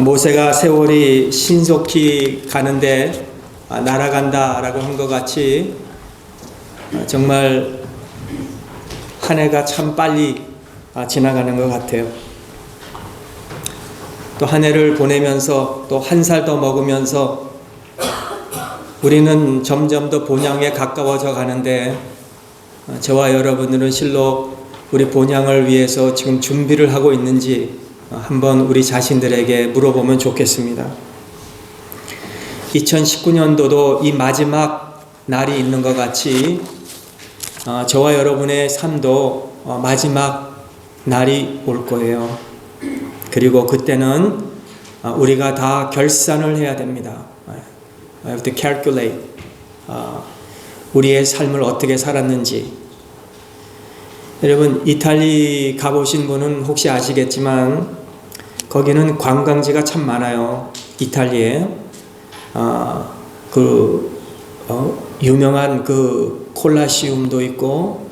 모세가 세월이 신속히 가는데 날아간다라고 한 것 같이 정말 한 해가 참 빨리 지나가는 것 같아요. 또 한 해를 보내면서 또 한 살 더 먹으면서 우리는 점점 더 본향에 가까워져 가는데 저와 여러분들은 실로 우리 본향을 위해서 지금 준비를 하고 있는지 한번 우리 자신들에게 물어보면 좋겠습니다. 2019년도도 이 마지막 날이 있는 것 같이 저와 여러분의 삶도 마지막 날이 올 거예요. 그리고 그때는 우리가 다 결산을 해야 됩니다. I have to calculate. 우리의 삶을 어떻게 살았는지. 여러분, 이탈리 가보신 분은 혹시 아시겠지만 거기는 관광지가 참 많아요. 이탈리아에 유명한 그 콜라시움도 있고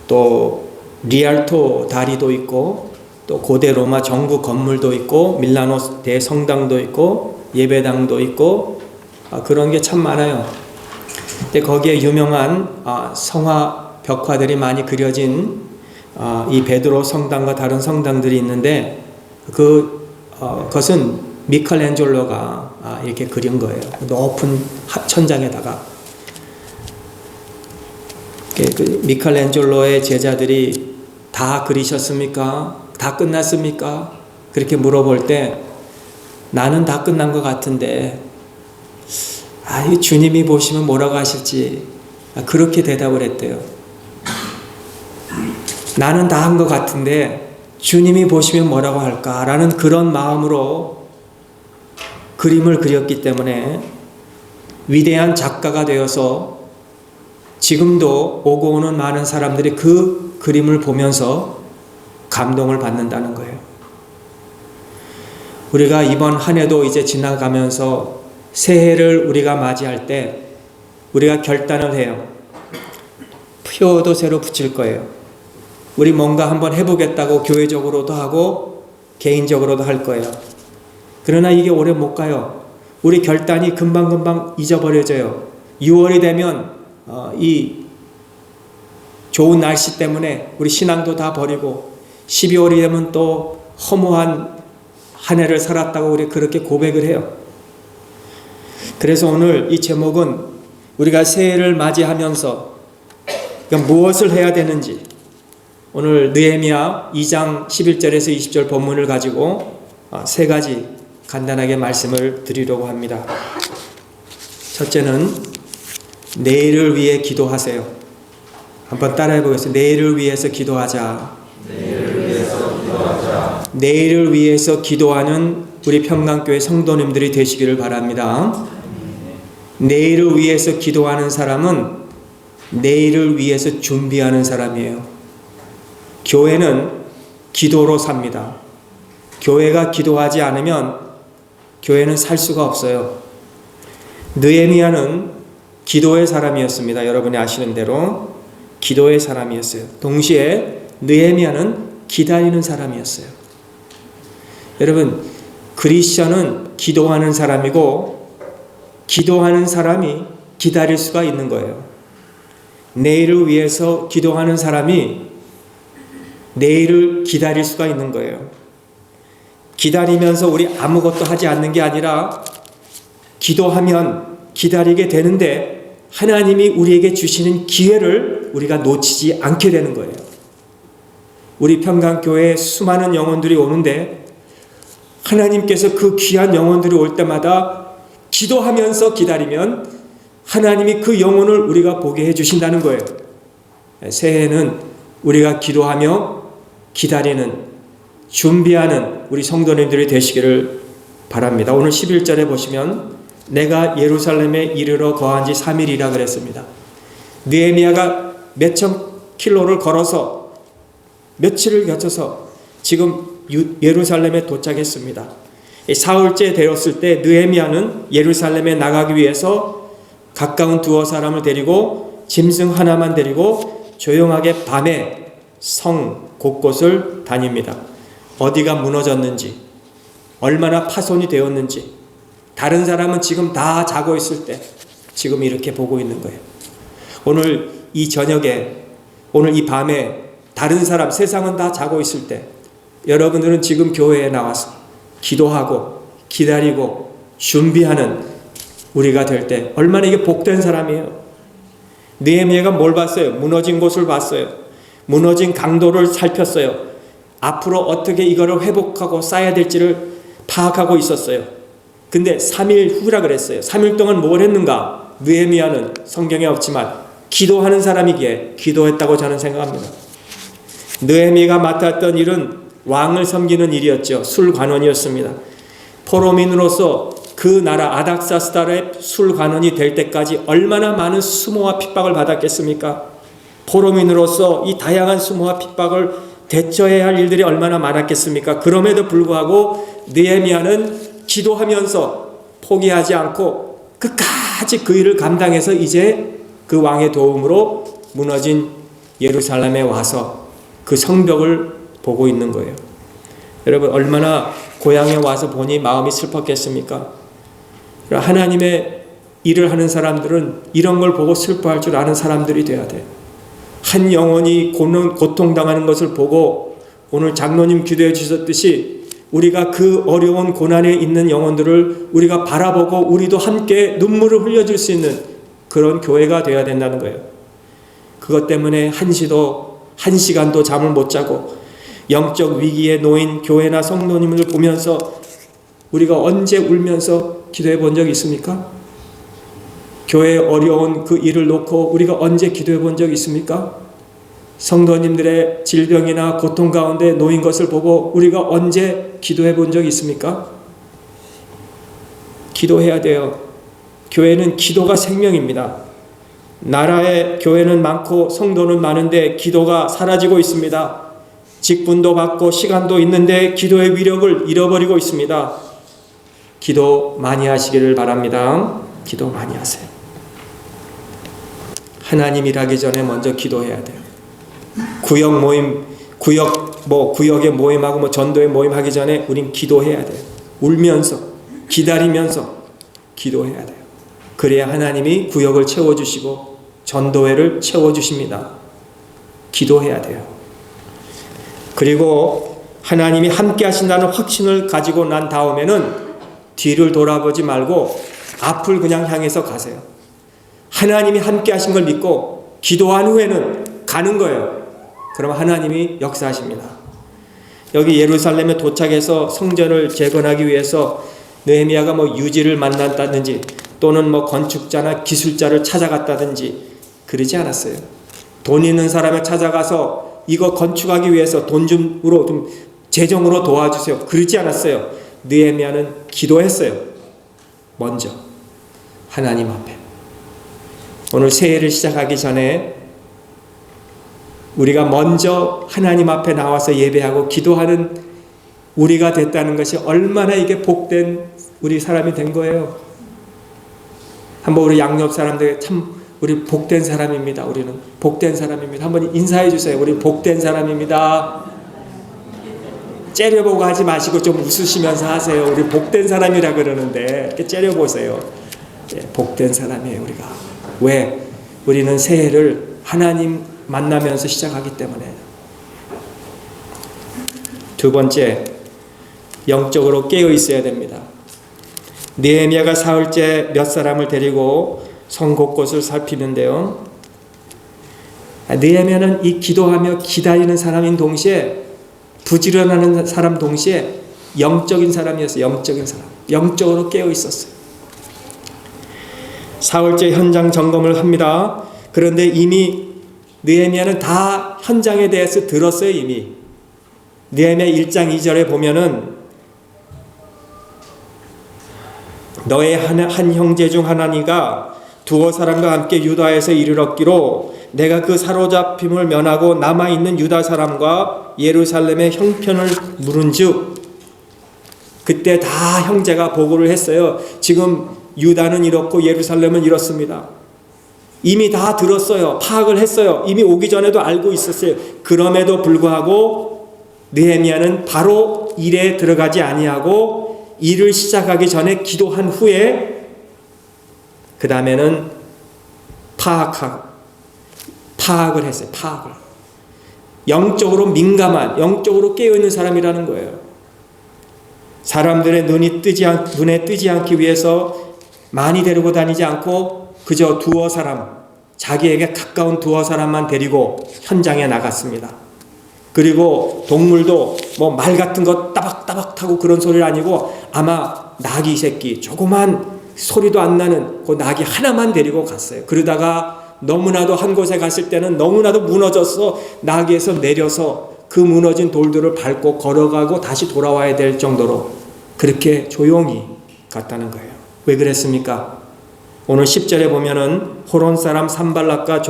또 리알토 다리도 있고 또 고대 로마 정부 건물도 있고 밀라노 대성당도 있고 예배당도 있고 그런 게 참 많아요. 근데 거기에 유명한 성화 벽화들이 많이 그려진 이 베드로 성당과 다른 성당들이 있는데 그것은 미켈란젤로가 이렇게 그린 거예요. 높은 천장에다가. 그 미켈란젤로의 제자들이 다 그리셨습니까? 다 끝났습니까? 그렇게 물어볼 때 나는 다 끝난 것 같은데 이 주님이 보시면 뭐라고 하실지 그렇게 대답을 했대요. 나는 다 한 것 같은데 주님이 보시면 뭐라고 할까라는 그런 마음으로 그림을 그렸기 때문에 위대한 작가가 되어서 지금도 오고 오는 많은 사람들이 그 그림을 보면서 감동을 받는다는 거예요. 우리가 이번 한 해도 이제 지나가면서 새해를 우리가 맞이할 때 우리가 결단을 해요. 표도 새로 붙일 거예요. 우리 뭔가 한번 해보겠다고 교회적으로도 하고 개인적으로도 할 거예요. 그러나 이게 오래 못 가요. 우리 결단이 금방금방 잊어버려져요. 6월이 되면 이 좋은 날씨 때문에 우리 신앙도 다 버리고 12월이 되면 또 허무한 한 해를 살았다고 우리 그렇게 고백을 해요. 그래서 오늘 이 제목은 우리가 새해를 맞이하면서 무엇을 해야 되는지 오늘 느헤미야 2장 11절에서 20절 본문을 가지고 세 가지 간단하게 말씀을 드리려고 합니다. 첫째는 내일을 위해 기도하세요. 한번 따라해 보겠습니다. 내일을 위해서 기도하자. 내일을 위해서 기도하자. 내일을 위해서 기도하는 우리 평강교회 성도님들이 되시기를 바랍니다. 내일을 위해서 기도하는 사람은 내일을 위해서 준비하는 사람이에요. 교회는 기도로 삽니다. 교회가 기도하지 않으면 교회는 살 수가 없어요. 느헤미야는 기도의 사람이었습니다. 여러분이 아시는 대로 기도의 사람이었어요. 동시에 느헤미야는 기다리는 사람이었어요. 여러분, 그리스천은 기도하는 사람이고 기도하는 사람이 기다릴 수가 있는 거예요. 내일을 위해서 기도하는 사람이 내일을 기다릴 수가 있는 거예요. 기다리면서 우리 아무것도 하지 않는 게 아니라 기도하면 기다리게 되는데 하나님이 우리에게 주시는 기회를 우리가 놓치지 않게 되는 거예요. 우리 평강교회에 수많은 영혼들이 오는데 하나님께서 그 귀한 영혼들이 올 때마다 기도하면서 기다리면 하나님이 그 영혼을 우리가 보게 해주신다는 거예요. 새해에는 우리가 기도하며 기다리는, 준비하는 우리 성도님들이 되시기를 바랍니다. 오늘 11절에 보시면 내가 예루살렘에 이르러 거한 지 3일이라 그랬습니다. 느헤미야가 몇천 킬로를 걸어서 며칠을 거쳐서 지금 예루살렘에 도착했습니다. 사흘째 되었을 때 느헤미야는 예루살렘에 나가기 위해서 가까운 두어 사람을 데리고 짐승 하나만 데리고 조용하게 밤에 성 곳곳을 다닙니다. 어디가 무너졌는지, 얼마나 파손이 되었는지, 다른 사람은 지금 다 자고 있을 때 지금 이렇게 보고 있는 거예요. 오늘 이 저녁에, 오늘 이 밤에 다른 사람, 세상은 다 자고 있을 때 여러분들은 지금 교회에 나와서 기도하고 기다리고 준비하는 우리가 될 때 얼마나 이게 복된 사람이에요. 느헤미야가 뭘 봤어요? 무너진 곳을 봤어요. 무너진 강도를 살폈어요. 앞으로 어떻게 이거를 회복하고 쌓아야 될지를 파악하고 있었어요. 근데 3일 후라 그랬어요. 3일 동안 뭘 했는가? 느헤미야는 성경에 없지만 기도하는 사람이기에 기도했다고 저는 생각합니다. 느헤미야가 맡았던 일은 왕을 섬기는 일이었죠. 술관원이었습니다. 포로민으로서 그 나라 아닥사스다의 술관원이 될 때까지 얼마나 많은 수모와 핍박을 받았겠습니까? 포로민으로서 이 다양한 수모와 핍박을 대처해야 할 일들이 얼마나 많았겠습니까? 그럼에도 불구하고 느헤미야는 기도하면서 포기하지 않고 끝까지 그 일을 감당해서 이제 그 왕의 도움으로 무너진 예루살렘에 와서 그 성벽을 보고 있는 거예요. 여러분, 얼마나 고향에 와서 보니 마음이 슬펐겠습니까? 하나님의 일을 하는 사람들은 이런 걸 보고 슬퍼할 줄 아는 사람들이 돼야 돼. 한 영혼이 고통당하는 것을 보고 오늘 장로님 기도해 주셨듯이 우리가 그 어려운 고난에 있는 영혼들을 우리가 바라보고 우리도 함께 눈물을 흘려줄 수 있는 그런 교회가 되어야 된다는 거예요. 그것 때문에 한 시간도 잠을 못 자고 영적 위기에 놓인 교회나 성도님을 보면서 우리가 언제 울면서 기도해 본 적이 있습니까? 교회의 어려운 그 일을 놓고 우리가 언제 기도해 본 적이 있습니까? 성도님들의 질병이나 고통 가운데 놓인 것을 보고 우리가 언제 기도해 본 적이 있습니까? 기도해야 돼요. 교회는 기도가 생명입니다. 나라의 교회는 많고 성도는 많은데 기도가 사라지고 있습니다. 직분도 받고 시간도 있는데 기도의 위력을 잃어버리고 있습니다. 기도 많이 하시기를 바랍니다. 기도 많이 하세요. 하나님 일하기 전에 먼저 기도해야 돼요. 구역의 모임하고 전도의 모임하기 전에 우린 기도해야 돼요. 울면서 기다리면서 기도해야 돼요. 그래야 하나님이 구역을 채워주시고 전도회를 채워주십니다. 기도해야 돼요. 그리고 하나님이 함께 하신다는 확신을 가지고 난 다음에는 뒤를 돌아보지 말고 앞을 그냥 향해서 가세요. 하나님이 함께 하신 걸 믿고 기도한 후에는 가는 거예요. 그러면 하나님이 역사하십니다. 여기 예루살렘에 도착해서 성전을 재건하기 위해서 느헤미야가 유지를 만났다든지 또는 건축자나 기술자를 찾아갔다든지 그러지 않았어요. 돈 있는 사람을 찾아가서 이거 건축하기 위해서 돈 좀 재정으로 도와주세요. 그러지 않았어요. 느헤미야는 기도했어요. 먼저 하나님 앞에. 오늘 새해를 시작하기 전에 우리가 먼저 하나님 앞에 나와서 예배하고 기도하는 우리가 됐다는 것이 얼마나 이게 복된 우리 사람이 된 거예요. 한번 우리 양옆 사람들 참 우리 복된 사람입니다. 우리는 복된 사람입니다. 한번 인사해 주세요. 우리 복된 사람입니다. 째려보고 하지 마시고 좀 웃으시면서 하세요. 우리 복된 사람이라 그러는데 이렇게 째려보세요. 복된 사람이에요. 우리가. 왜? 우리는 새해를 하나님 만나면서 시작하기 때문에. 두 번째, 영적으로 깨어 있어야 됩니다. 느헤미야가 사흘째 몇 사람을 데리고 성 곳곳을 살피는데요. 느헤미야는 이 기도하며 기다리는 사람인 동시에 부지런하는 사람 동시에 영적인 사람이었어요. 영적인 사람. 영적으로 깨어 있었어요. 사흘째 현장 점검을 합니다. 그런데 이미 느헤미야는 다 현장에 대해서 들었어요. 이미. 느헤미야 1장 2절에 보면은 너의 한 형제 중 하나니가 두어 사람과 함께 유다에서 이를 얻기로 내가 그 사로잡힘을 면하고 남아있는 유다 사람과 예루살렘의 형편을 물은즉 그때 다 형제가 보고를 했어요. 지금 유다는 이렇고 예루살렘은 이렇습니다. 이미 다 들었어요. 파악을 했어요. 이미 오기 전에도 알고 있었어요. 그럼에도 불구하고 느헤미야는 바로 일에 들어가지 아니하고 일을 시작하기 전에 기도한 후에 그 다음에는 파악을 했어요. 파악을. 영적으로 민감한, 영적으로 깨어있는 사람이라는 거예요. 사람들의 눈에 뜨지 않기 위해서 많이 데리고 다니지 않고 그저 두어 사람, 자기에게 가까운 두어 사람만 데리고 현장에 나갔습니다. 그리고 동물도 뭐 말 같은 거 따박따박 타고 그런 소리는 아니고 아마 나귀 새끼, 조그만 소리도 안 나는 그 나귀 하나만 데리고 갔어요. 그러다가 너무나도 한 곳에 갔을 때는 너무나도 무너져서 나귀에서 내려서 그 무너진 돌들을 밟고 걸어가고 다시 돌아와야 될 정도로 그렇게 조용히 갔다는 거예요. 왜 그랬습니까? 오늘 10절에 보면은 호론 사람 산발락과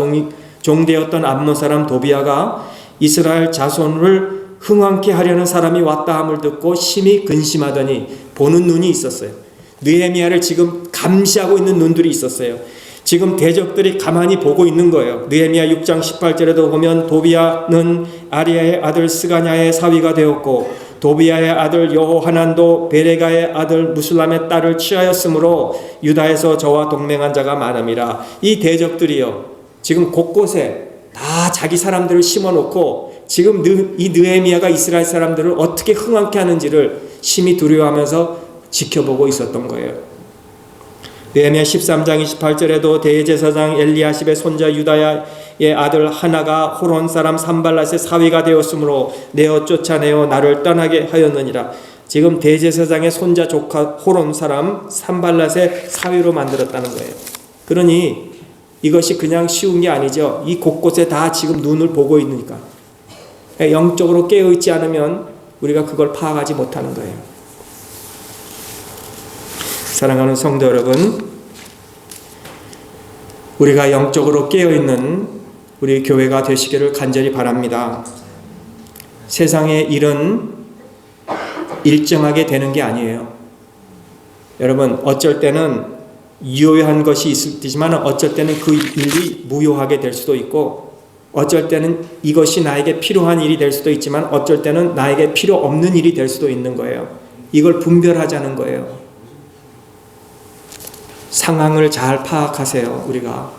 종되었던 암몬 사람 도비아가 이스라엘 자손을 흥왕케 하려는 사람이 왔다 함을 듣고 심히 근심하더니 보는 눈이 있었어요. 느헤미야를 지금 감시하고 있는 눈들이 있었어요. 지금 대적들이 가만히 보고 있는 거예요. 느헤미야 6장 18절에도 보면 도비아는 아리아의 아들 스가냐의 사위가 되었고 도비아의 아들 여호하난도 베레가의 아들 무슬람의 딸을 취하였으므로 유다에서 저와 동맹한 자가 많음이라. 이 대적들이요, 지금 곳곳에 다 자기 사람들을 심어놓고 지금 이 느헤미야가 이스라엘 사람들을 어떻게 흥왕케 하는지를 심히 두려워하면서 지켜보고 있었던 거예요. 느헤미야 13장 28절에도 대제사장 엘리야십의 손자 유다야의 아들 하나가 호론 사람 산발랏의 사위가 되었으므로 내어 쫓아내어 나를 떠나게 하였느니라. 지금 대제사장의 손자 조카 호론 사람 산발랏의 사위로 만들었다는 거예요. 그러니 이것이 그냥 쉬운 게 아니죠. 이 곳곳에 다 지금 눈을 보고 있으니까. 영적으로 깨어있지 않으면 우리가 그걸 파악하지 못하는 거예요. 사랑하는 성도 여러분, 우리가 영적으로 깨어있는 우리 교회가 되시기를 간절히 바랍니다. 세상의 일은 일정하게 되는 게 아니에요. 여러분, 어쩔 때는 유효한 것이 있지만 어쩔 때는 그 일이 무효하게 될 수도 있고, 어쩔 때는 이것이 나에게 필요한 일이 될 수도 있지만 어쩔 때는 나에게 필요 없는 일이 될 수도 있는 거예요. 이걸 분별하자는 거예요. 상황을 잘 파악하세요. 우리가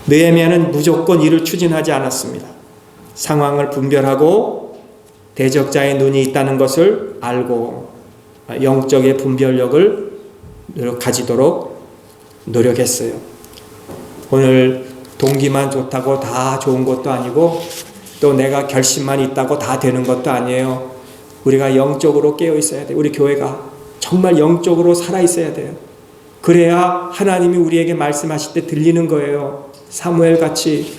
느헤미야는 무조건 이를 추진하지 않았습니다. 상황을 분별하고 대적자의 눈이 있다는 것을 알고 영적의 분별력을 가지도록 노력했어요. 오늘 동기만 좋다고 다 좋은 것도 아니고 또 내가 결심만 있다고 다 되는 것도 아니에요. 우리가 영적으로 깨어 있어야 돼요. 우리 교회가 정말 영적으로 살아 있어야 돼요. 그래야 하나님이 우리에게 말씀하실 때 들리는 거예요. 사무엘 같이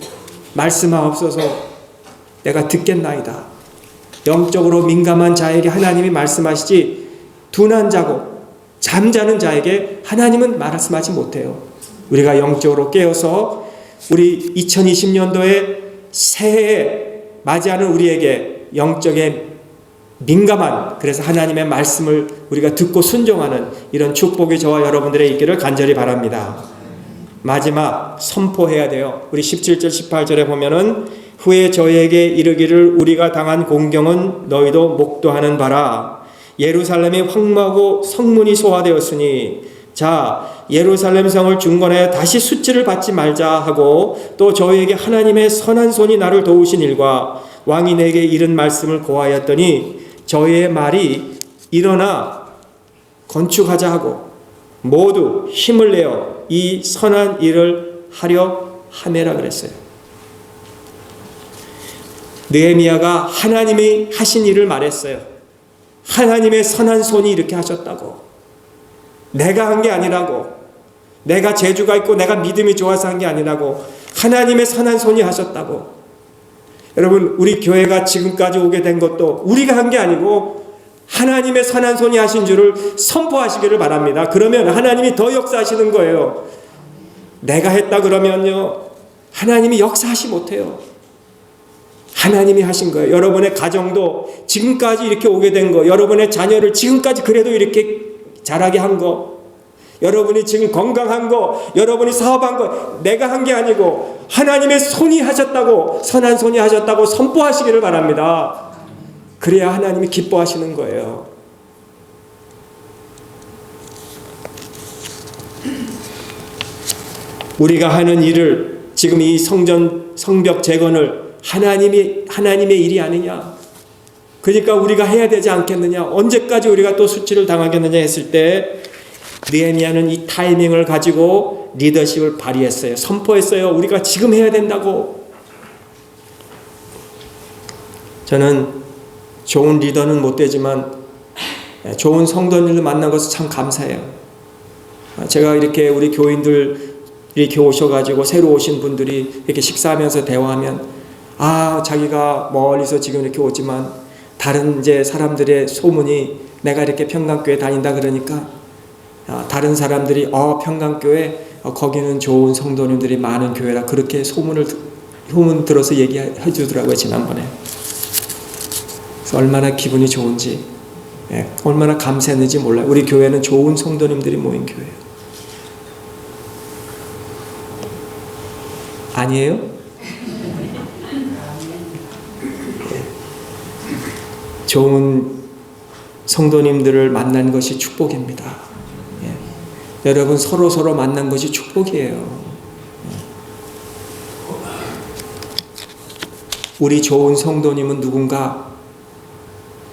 말씀하옵소서 내가 듣겠나이다. 영적으로 민감한 자에게 하나님이 말씀하시지 둔한 자고 잠자는 자에게 하나님은 말씀하지 못해요. 우리가 영적으로 깨어서 우리 2020년도에 새해에 맞이하는 우리에게 영적인 민감한, 그래서 하나님의 말씀을 우리가 듣고 순종하는 이런 축복이 저와 여러분들의 있기를 간절히 바랍니다. 마지막 선포해야 돼요. 우리 17절 18절에 보면은 후에 저희에게 이르기를 우리가 당한 공경은 너희도 목도하는 바라. 예루살렘이 황무하고 성문이 소화되었으니 자 예루살렘 성을 중건하여 다시 수치를 받지 말자 하고 또 저희에게 하나님의 선한 손이 나를 도우신 일과 왕이 내게 이른 말씀을 고하였더니 저희의 말이 일어나 건축하자 하고 모두 힘을 내어 이 선한 일을 하려 하매라 그랬어요. 느헤미야가 하나님이 하신 일을 말했어요. 하나님의 선한 손이 이렇게 하셨다고. 내가 한 게 아니라고. 내가 재주가 있고 내가 믿음이 좋아서 한 게 아니라고. 하나님의 선한 손이 하셨다고. 여러분, 우리 교회가 지금까지 오게 된 것도 우리가 한 게 아니고 하나님의 선한 손이 하신 줄을 선포하시기를 바랍니다. 그러면 하나님이 더 역사하시는 거예요. 내가 했다 그러면요, 하나님이 역사하시 못해요. 하나님이 하신 거예요. 여러분의 가정도 지금까지 이렇게 오게 된 거, 여러분의 자녀를 지금까지 그래도 이렇게 자라게 한 거, 여러분이 지금 건강한 거, 여러분이 사업한 거 내가 한 게 아니고 하나님의 손이 하셨다고, 선한 손이 하셨다고 선포하시기를 바랍니다. 그래야 하나님이 기뻐하시는 거예요. 우리가 하는 일을 지금 이 성벽 재건을 하나님의 일이 아니냐. 그러니까 우리가 해야 되지 않겠느냐. 언제까지 우리가 또 수치를 당하겠느냐 했을 때 느헤미야는 이 타이밍을 가지고 리더십을 발휘했어요. 선포했어요. 우리가 지금 해야 된다고. 저는 좋은 리더는 못 되지만 좋은 성도님을 만난 것을 참 감사해요. 제가 이렇게 우리 교인들 이렇게 오셔가지고 새로 오신 분들이 이렇게 식사하면서 대화하면 자기가 멀리서 지금 이렇게 오지만 다른 이제 사람들의 소문이 내가 이렇게 평강교회 다닌다 그러니까 다른 사람들이 평강교회 거기는 좋은 성도님들이 많은 교회라 그렇게 소문 들어서 얘기해 주더라고요. 지난번에. 그래서 얼마나 기분이 좋은지 얼마나 감사했는지 몰라요. 우리 교회는 좋은 성도님들이 모인 교회예요. 아니에요? 좋은 성도님들을 만난 것이 축복입니다. 여러분 서로 만난 것이 축복이에요. 우리 좋은 성도님은 누군가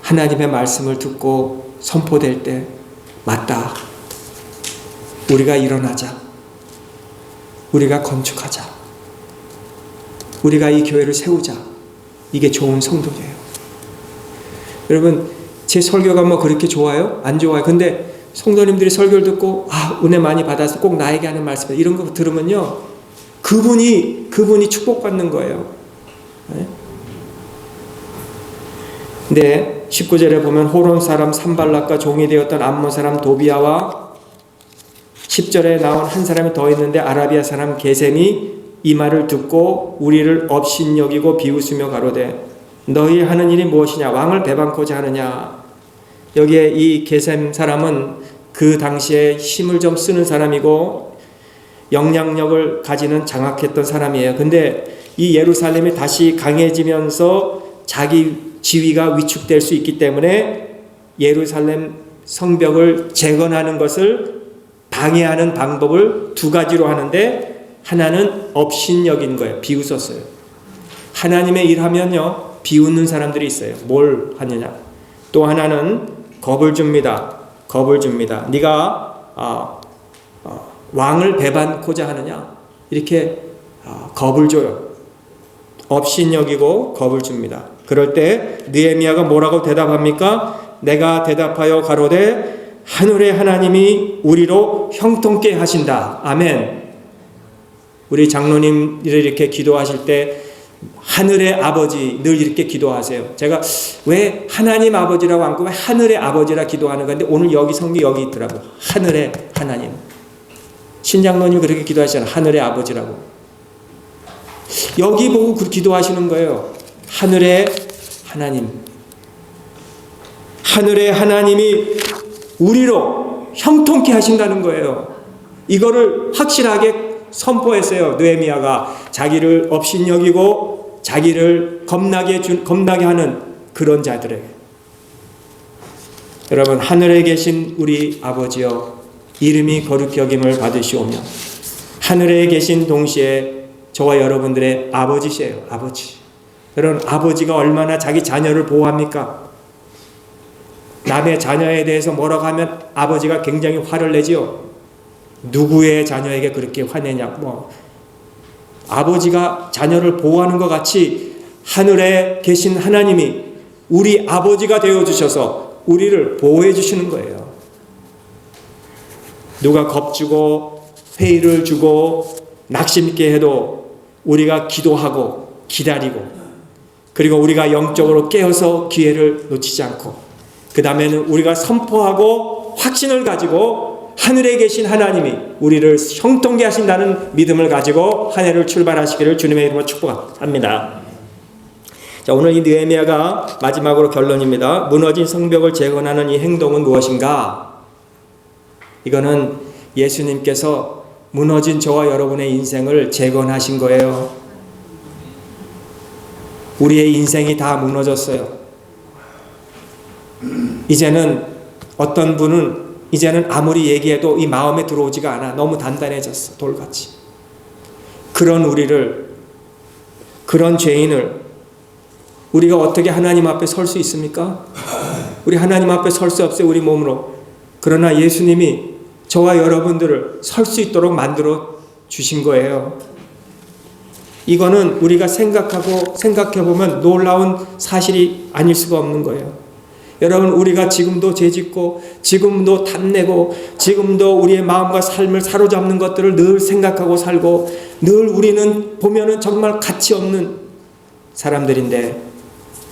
하나님의 말씀을 듣고 선포될 때 맞다. 우리가 일어나자. 우리가 건축하자. 우리가 이 교회를 세우자. 이게 좋은 성도예요. 여러분 제 설교가 뭐 그렇게 좋아요? 안 좋아요? 근데 성도님들이 설교를 듣고 은혜 많이 받아서 꼭 나에게 하는 말씀 이런 거 들으면요 그분이 축복받는 거예요. 근데 19절에 보면 호론 사람 산발락과 종이 되었던 암몬 사람 도비아와 10절에 나온 한 사람이 더 있는데 아라비아 사람 게셈이 이 말을 듣고 우리를 업신여기고 비웃으며 가로되 너희 하는 일이 무엇이냐? 왕을 배반코자 하느냐? 여기에 이 게셈 사람은 그 당시에 힘을 좀 쓰는 사람이고 영향력을 가지는 장악했던 사람이에요. 근데 이 예루살렘이 다시 강해지면서 자기 지위가 위축될 수 있기 때문에 예루살렘 성벽을 재건하는 것을 방해하는 방법을 두 가지로 하는데 하나는 업신여긴 거예요. 비웃었어요. 하나님의 일하면요 비웃는 사람들이 있어요. 뭘 하느냐? 또 하나는 겁을 줍니다. 겁을 줍니다. 네가 왕을 배반코자 하느냐? 이렇게 겁을 줘요. 업신여기고 겁을 줍니다. 그럴 때 느헤미야가 뭐라고 대답합니까? 내가 대답하여 가로되 하늘의 하나님이 우리로 형통케 하신다. 아멘. 우리 장로님들이 이렇게 기도하실 때 하늘의 아버지 늘 이렇게 기도하세요. 제가 왜 하나님 아버지라고 않고 왜 하늘의 아버지라 기도하는 건데 오늘 여기 성경 여기 있더라고. 하늘의 하나님. 신장로님 그렇게 기도하시잖아요. 하늘의 아버지라고. 여기 보고 그 기도하시는 거예요. 하늘의 하나님. 하늘의 하나님이 우리로 형통케 하신다는 거예요. 이거를 확실하게 선포했어요. 느헤미야가 자기를 업신여기고 자기를 겁나게 하는 그런 자들에게. 여러분 하늘에 계신 우리 아버지여 이름이 거룩히 여김을 받으시오며 하늘에 계신 동시에 저와 여러분들의 아버지시에요. 아버지. 여러분 아버지가 얼마나 자기 자녀를 보호합니까? 남의 자녀에 대해서 뭐라고 하면 아버지가 굉장히 화를 내지요. 누구의 자녀에게 그렇게 화내냐. 아버지가 자녀를 보호하는 것 같이 하늘에 계신 하나님이 우리 아버지가 되어주셔서 우리를 보호해 주시는 거예요. 누가 겁주고 회의를 주고 낙심있게 해도 우리가 기도하고 기다리고 그리고 우리가 영적으로 깨어서 기회를 놓치지 않고 그 다음에는 우리가 선포하고 확신을 가지고 하늘에 계신 하나님이 우리를 형통케 하신다는 믿음을 가지고 한 해를 출발하시기를 주님의 이름으로 축복합니다. 자, 오늘 이 느헤미야가 마지막으로 결론입니다. 무너진 성벽을 재건하는 이 행동은 무엇인가? 이거는 예수님께서 무너진 저와 여러분의 인생을 재건하신 거예요. 우리의 인생이 다 무너졌어요. 이제는 어떤 분은 이제는 아무리 얘기해도 이 마음에 들어오지가 않아. 너무 단단해졌어. 돌같이. 그런 우리를, 그런 죄인을 우리가 어떻게 하나님 앞에 설 수 있습니까? 우리 하나님 앞에 설 수 없어요, 우리 몸으로. 그러나 예수님이 저와 여러분들을 설 수 있도록 만들어 주신 거예요. 이거는 우리가 생각해보면 놀라운 사실이 아닐 수가 없는 거예요. 여러분, 우리가 지금도 죄짓고, 지금도 탐내고, 지금도 우리의 마음과 삶을 사로잡는 것들을 늘 생각하고 살고, 늘 우리는 보면은 정말 가치 없는 사람들인데,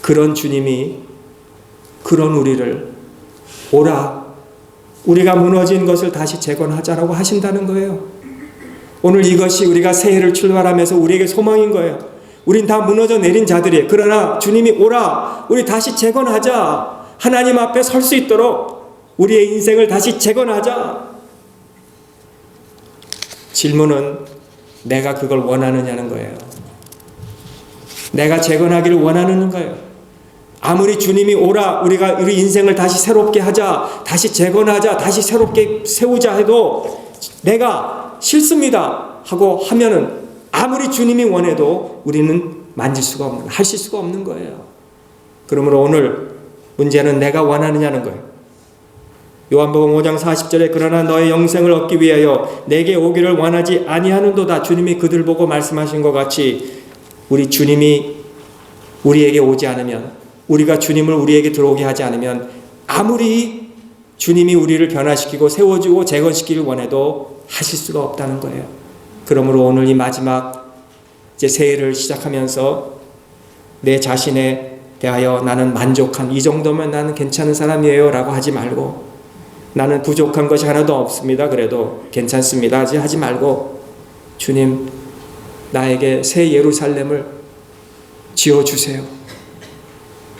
그런 주님이 그런 우리를 오라, 우리가 무너진 것을 다시 재건하자라고 하신다는 거예요. 오늘 이것이 우리가 새해를 출발하면서 우리에게 소망인 거예요. 우린 다 무너져 내린 자들이에요. 그러나 주님이 오라, 우리 다시 재건하자. 하나님 앞에 설 수 있도록 우리의 인생을 다시 재건하자. 질문은 내가 그걸 원하느냐는 거예요. 내가 재건하기를 원하는 거예요. 아무리 주님이 오라, 우리가 우리 인생을 다시 새롭게 하자, 다시 재건하자, 다시 새롭게 세우자 해도 내가 싫습니다 하고 하면은 아무리 주님이 원해도 우리는 만질 수가 없는, 하실 수가 없는 거예요. 그러므로 오늘 문제는 내가 원하느냐는 거예요. 요한복음 5장 40절에 그러나 너의 영생을 얻기 위하여 내게 오기를 원하지 아니하는도다. 주님이 그들 보고 말씀하신 것 같이 우리 주님이 우리에게 오지 않으면, 우리가 주님을 우리에게 들어오게 하지 않으면 아무리 주님이 우리를 변화시키고 세워주고 재건시키길 원해도 하실 수가 없다는 거예요. 그러므로 오늘 이 마지막 이제 새해를 시작하면서 내 자신에 대하여 나는 만족한, 이 정도면 나는 괜찮은 사람이에요 라고 하지 말고, 나는 부족한 것이 하나도 없습니다 그래도 괜찮습니다 하지 말고, 주님 나에게 새 예루살렘을 지어주세요.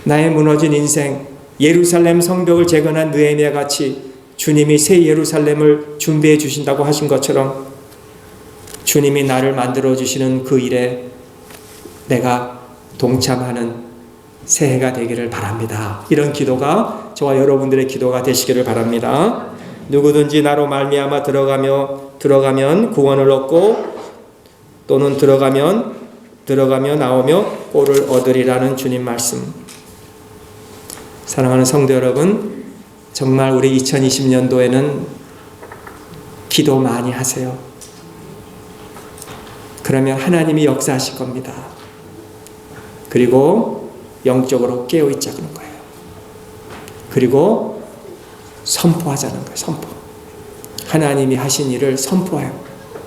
나의 무너진 인생, 예루살렘 성벽을 재건한 느헤미야 같이 주님이 새 예루살렘을 준비해 주신다고 하신 것처럼 주님이 나를 만들어 주시는 그 일에 내가 동참하는 새해가 되기를 바랍니다. 이런 기도가 저와 여러분들의 기도가 되시기를 바랍니다. 누구든지 나로 말미암아 들어가면 구원을 얻고, 또는 들어가며 나오며 꼴을 얻으리라는 주님 말씀. 사랑하는 성도 여러분, 정말 우리 2020년도에는 기도 많이 하세요. 그러면 하나님이 역사하실 겁니다. 그리고 영적으로 깨어있자는 거예요. 그리고 선포하자는 거예요. 선포. 하나님이 하신 일을 선포해요.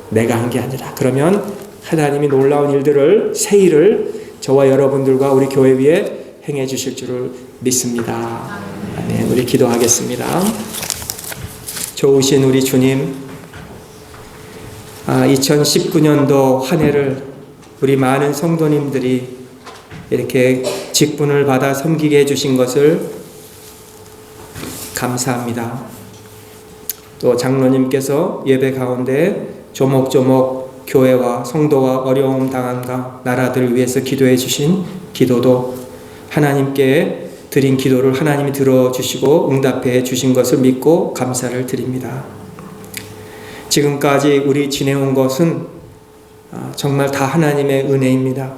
내가 한 게 아니라. 그러면 하나님이 놀라운 일들을, 새 일을 저와 여러분들과 우리 교회 위에 행해 주실 줄을 믿습니다. 아멘. 우리 기도하겠습니다. 좋으신 우리 주님, 2019년도 한 해를 우리 많은 성도님들이 이렇게 직분을 받아 섬기게 해주신 것을 감사합니다. 또 장로님께서 예배 가운데 조목조목 교회와 성도와 어려움 당한 나라들을 위해서 기도해 주신 기도도 하나님께 드린 기도를 하나님이 들어주시고 응답해 주신 것을 믿고 감사를 드립니다. 지금까지 우리 지내온 것은 정말 다 하나님의 은혜입니다.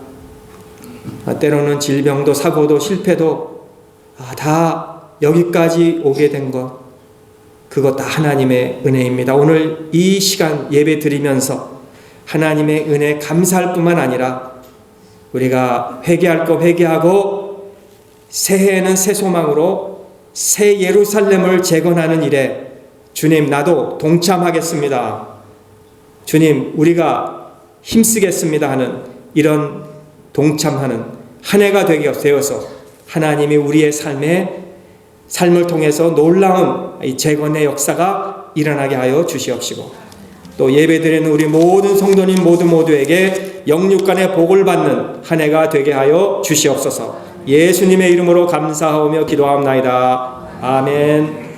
때로는 질병도 사고도 실패도 다 여기까지 오게 된 것, 그것 다 하나님의 은혜입니다. 오늘 이 시간 예배 드리면서 하나님의 은혜 감사할 뿐만 아니라 우리가 회개할 거 회개하고 새해에는 새 소망으로 새 예루살렘을 재건하는 일에 주님 나도 동참하겠습니다. 주님 우리가 힘쓰겠습니다 하는 이런 동참하는 한 해가 되게 되어서 하나님이 우리의 삶을 통해서 놀라운 이 재건의 역사가 일어나게 하여 주시옵시고, 또 예배드리는 우리 모든 성도님 모두에게 영육간의 복을 받는 한 해가 되게 하여 주시옵소서. 예수님의 이름으로 감사하오며 기도하옵나이다. 아멘.